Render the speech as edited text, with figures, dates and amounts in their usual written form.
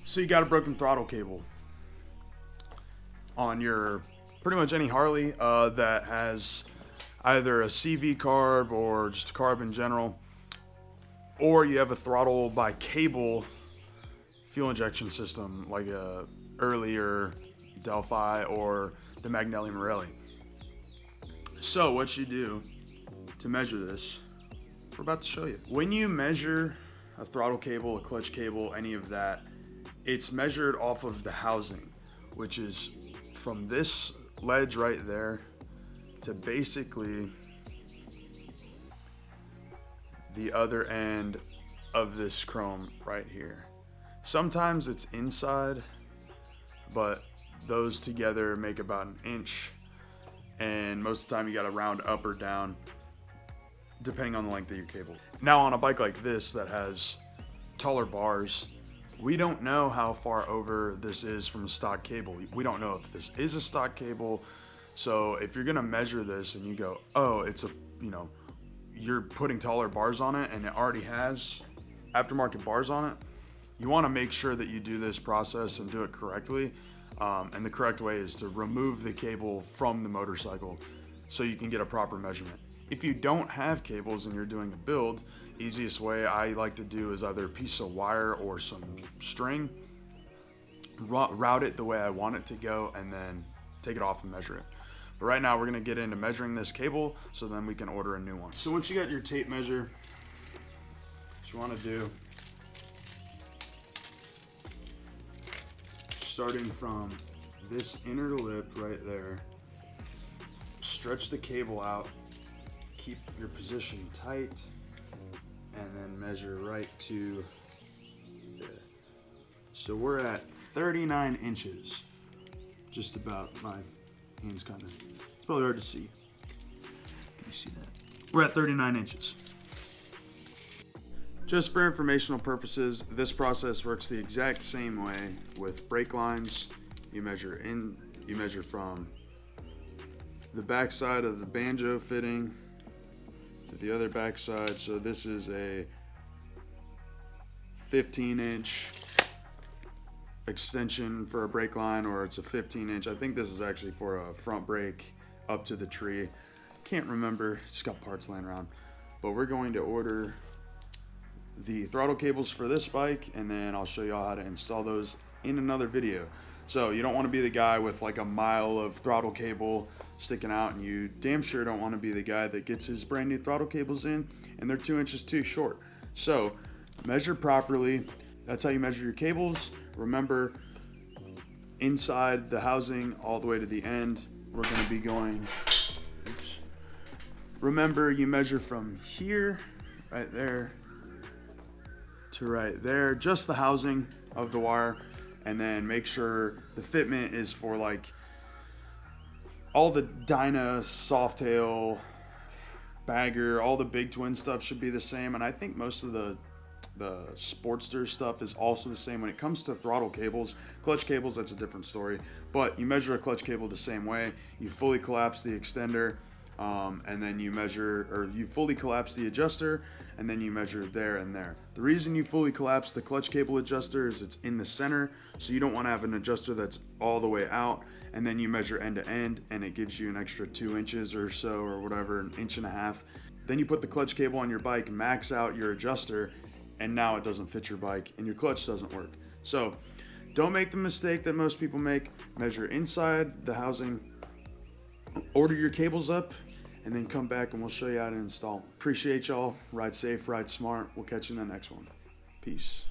So you got a broken throttle cable on your pretty much any Harley that has either a CV carb or just a carb in general, or you have a throttle by cable fuel injection system like a earlier Delphi or the Magnelli Morelli. So what you do to measure this, we're about to show you. When you measure a throttle cable, a clutch cable, any of that, it's measured off of the housing, which is from this ledge right there to basically the other end of this chrome right here. Sometimes it's inside, but those together make about an inch, and most of the time you gotta round up or down depending on the length of your cable. Now on a bike like this that has taller bars, we don't know how far over this is from a stock cable. We don't know if this is a stock cable. So if you're gonna measure this and you go, oh, it's a, you're putting taller bars on it and it already has aftermarket bars on it, you wanna make sure that you do this process and do it correctly. And the correct way is to remove the cable from the motorcycle so you can get a proper measurement. If you don't have cables and you're doing a build, easiest way I like to do is either a piece of wire or some string, route it the way I want it to go, and then take it off and measure it. But right now we're gonna get into measuring this cable so then we can order a new one. So once you got your tape measure, what you wanna do, starting from this inner lip right there, stretch the cable out, keep your position tight, and then measure right to there. So we're at 39 inches, just about. My hand's kind of, it's probably hard to see. Can you see that? We're at 39 inches. Just for informational purposes, this process works the exact same way with brake lines. You measure from the back side of the banjo fitting to the other back side. So this is a 15-inch extension for a brake line, or it's a 15-inch. I think this is actually for a front brake up to the tree. Can't remember, just got parts laying around. But we're going to order the throttle cables for this bike, and then I'll show y'all how to install those in another video. So you don't want to be the guy with like a mile of throttle cable sticking out, and you damn sure don't want to be the guy that gets his brand new throttle cables in and they're 2 inches too short. So measure properly. That's how you measure your cables. Remember, inside the housing all the way to the end, we're going to be going, remember, you measure from here, right there, to right there, just the housing of the wire, and then make sure the fitment is for like all the Dyna, Softail, Bagger, all the big twin stuff should be the same. And I think most of the Sportster stuff is also the same. When it comes to throttle cables, clutch cables, that's a different story. But you measure a clutch cable the same way. You fully collapse the extender, and then you fully collapse the adjuster, and then you measure there and there. The reason you fully collapse the clutch cable adjuster is it's in the center, so you don't want to have an adjuster that's all the way out, and then you measure end to end, and it gives you an extra 2 inches or so, or whatever, an inch and a half. Then you put the clutch cable on your bike, max out your adjuster, and now it doesn't fit your bike, and your clutch doesn't work. So don't make the mistake that most people make. Measure inside the housing, order your cables up, and then come back and we'll show you how to install. Appreciate y'all. Ride safe, ride smart. We'll catch you in the next one. Peace.